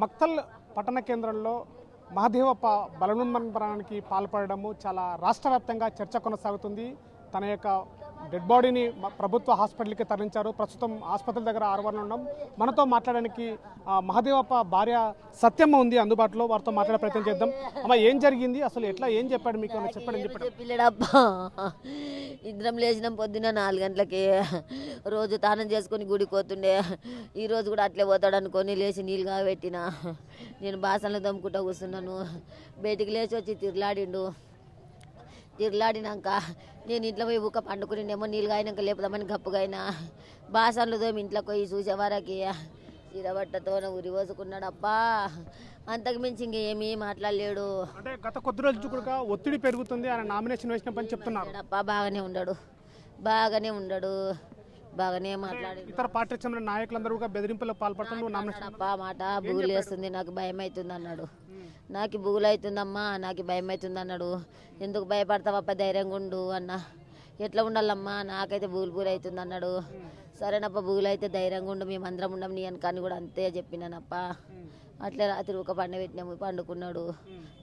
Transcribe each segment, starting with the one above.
మక్తల్ పట్టణ కేంద్రంలో మహదేవప్ప బలవన్మరణానికి పాల్పడము చాలా రాష్ట్ర వ్యాప్తంగా చర్చ కొనసాగుతుంది. తన యొక్క డెడ్ బాడీని ప్రభుత్వ హాస్పిటల్కి తరలించారు. ప్రస్తుతం ఆసుపత్రి దగ్గర ఆరువరణ ఉన్నాం. మనతో మాట్లాడడానికి మహదేవప్ప భార్య సత్యమ్మ ఉంది అందుబాటులో. వారితో మాట్లాడే ప్రయత్నం చేద్దాం. అమ్మ, ఏం జరిగింది అసలు? ఎట్లా ఏం చెప్పాడు మీకు? పిల్లడబ్బా ఇద్దరం లేచినాం పొద్దున్న 4 గంటలకి. రోజు తానం చేసుకొని గుడికి పోతుండే. ఈరోజు కూడా అట్లే పోతాడు అనుకొని లేచి నీళ్ళు కాబెట్టిన. నేను బాసనలు దమ్ముకుంటా కూర్చున్నాను. బయటికి లేచి వచ్చి తిరలాడినాక నేను ఇంట్లో పోయి ఊక పండుకునిండేమో. నీళ్ళు కాయినాక లేపుదామని గప్పుగా అయినా బాసనలు దోమి ఇంట్లోకి పోయి చూసేవారకి ఇరబట్టతో ఉరి పోసుకున్నాడప్పా. అంతకు మించి ఇంకేమీ మాట్లాడలేడు. అంటే గత కొద్ది రోజులు కూడా ఒత్తిడి పెరుగుతుంది, ఆయన నామినేషన్ వేసిన పని చెప్తున్నారు. అప్ప బాగానే ఉండడు, బాగానే మాట్లాడి. ఇతర పార్టీ చెందిన నాయకులందరూ కూడా బెదిరింపులకు పాల్పడుతున్నారు. అప్ప మాట బుగులేస్తుంది, నాకు భయం అవుతుంది అన్నాడు. నాకు బుగులు అవుతుందమ్మా, నాకు భయం అవుతుంది అన్నాడు. ఎందుకు భయపడతావప్ప, ధైర్యంగా ఉండు అన్న. ఎట్లా ఉండాలమ్మా, నాకైతే బూలు అవుతుంది అన్నాడు. సరేనప్ప, బూలు అయితే ధైర్యంగా ఉండు, మేమందరం ఉండం నీ అని కూడా అంతే చెప్పినానప్ప. అట్లే రాత్రి ఒక పెట్టినాము, పండుకున్నాడు.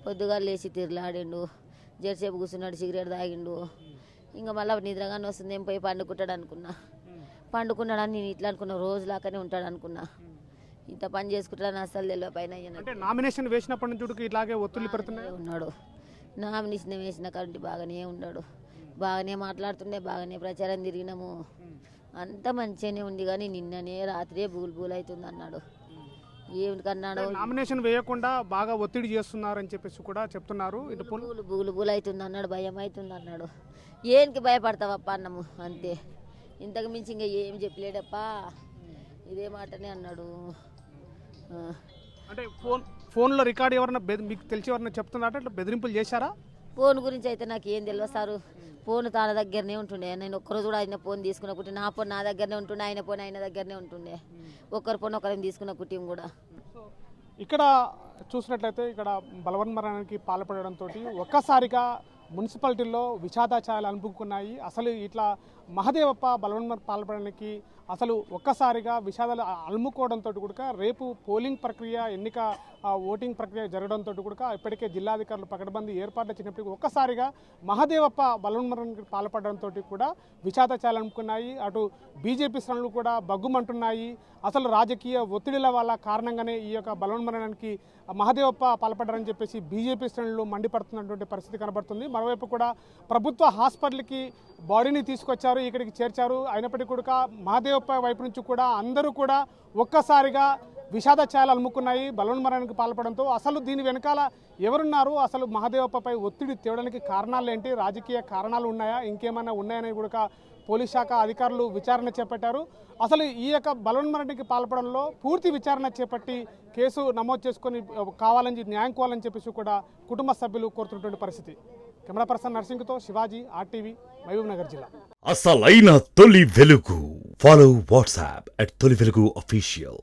పొద్దుగా లేచి తిరలాడిండు, జెర్సేపు కూర్చున్నాడు, సిగరెట్ తాగిండు. ఇంకా మళ్ళీ నిద్రగానే వస్తుంది, ఏం పోయి పండుకున్నాడని నేను ఇట్లా అనుకున్నా. రోజులాగానే ఉంటాడు అనుకున్నా. ఇంత పని చేసుకుంటాడని అసలు తెలియ పైన. నామినేషన్ వేసినప్పటి నుంచి ఇలాగే ఒత్తిడి పెడుతున్నాడు ఉన్నాడు. నామినేషన్ వేసిన కాబట్టి బాగానే ఉన్నాడు, బాగానే మాట్లాడుతుండే, బాగానే ప్రచారం తిరిగినాము. అంత మంచిగానే ఉంది. కానీ నిన్ననే రాత్రే బూలు అవుతుంది అన్నాడు. ఏమిటన్నాడు? నామినేషన్ వేయకుండా బాగా ఒత్తిడి చేస్తున్నారని చెప్పేసి కూడా చెప్తున్నారు. బూలు అవుతుంది అన్నాడు, భయం అవుతుంది అన్నాడు. ఏనికి భయపడతావప్ప అన్నము అంతే. ఇంతకు మించి ఇంకా ఏం చెప్పలేడప్పా, ఇదే మాటనే అన్నాడు. అంటే ఫోన్లో రికార్డ్ ఎవరన్నా మీకు తెలిసి ఎవరన్నా చెప్తున్నారా? అట్లా బెదిరింపులు చేశారా? ఫోన్ గురించి అయితే నాకు ఏం తెలియదు సారు. ఫోన్ తన దగ్గరనే ఉంటుండే. నేను ఒక్కరోజు కూడా ఆయన ఫోన్ తీసుకున్నప్పుడు నా ఫోన్ నా దగ్గరనే ఉంటుండే, ఆయన ఫోన్ ఆయన దగ్గరనే ఉంటుండే. ఒకరి ఫోన్ ఒకరిని తీసుకున్న కుటీం కూడా. ఇక్కడ చూసినట్లయితే ఇక్కడ బలవన్మరణానికి పాల్పడడంతో ఒక్కసారిగా మున్సిపాలిటీల్లో విషాదాచారాలు అలుముకున్నాయి. అసలు ఇట్లా మహదేవప్ప బలవన్మరణ పాల్పడడానికి అసలు ఒక్కసారిగా విషాదాలు అలుముకోవడంతో కూడా రేపు పోలింగ్ ప్రక్రియ, ఎన్నిక ఓటింగ్ ప్రక్రియ జరగడంతో కూడా ఇప్పటికే జిల్లాధికారులు పకడ్బందీ ఏర్పాట్లు చేసినప్పటికీ ఒక్కసారిగా మహదేవప్ప బలవన్మరణానికి పాల్పడడంతో కూడా విషాదాచారాలు అలుముకున్నాయి. అటు బీజేపీ శ్రేణులు కూడా బగ్గుమంటున్నాయి. అసలు రాజకీయ ఒత్తిడిల వల్ల కారణంగానే ఈ యొక్క బలవన్మరణానికి మహదేవప్ప పాల్పడ్డారని చెప్పేసి బీజేపీ శ్రేణులు మండిపడుతున్నటువంటి పరిస్థితి కనబడుతుంది. మరోవైపు కూడా ప్రభుత్వ హాస్పిటల్కి బాడీని తీసుకొచ్చారు, ఇక్కడికి చేర్చారు. అయినప్పటికీ కూడా మహదేవప్ప వైపు నుంచి కూడా అందరూ కూడా ఒక్కసారిగా విషాదాచారాలు అలుముకున్నాయి బలవన్మరణానికి పాల్పడంతో. అసలు దీని వెనకాల ఎవరున్నారు? అసలు మహదేవప్పపై ఒత్తిడి తేవడానికి కారణాలు ఏంటి? రాజకీయ కారణాలు ఉన్నాయా, ఇంకేమైనా ఉన్నాయని కూడా పోలీస్ శాఖ అధికారులు విచారణ చేపట్టారు. అసలు ఈ యొక్క బలవన్మరణానికి పాల్పడంలో పూర్తి విచారణ చేపట్టి కేసు నమోదు చేసుకొని కావాలని న్యాయం కోవాలని చెప్పేసి కూడా కుటుంబ సభ్యులు కోరుతున్నటువంటి పరిస్థితి. కెమెరా పర్సన్ నర్సింగ్తో శివాజీ, RTV, మహబూబ్ నగర్ జిల్లా. అసలైన తొలి వెలుగు. ఫాలో వాట్సాప్ @తొలి వెలుగు official.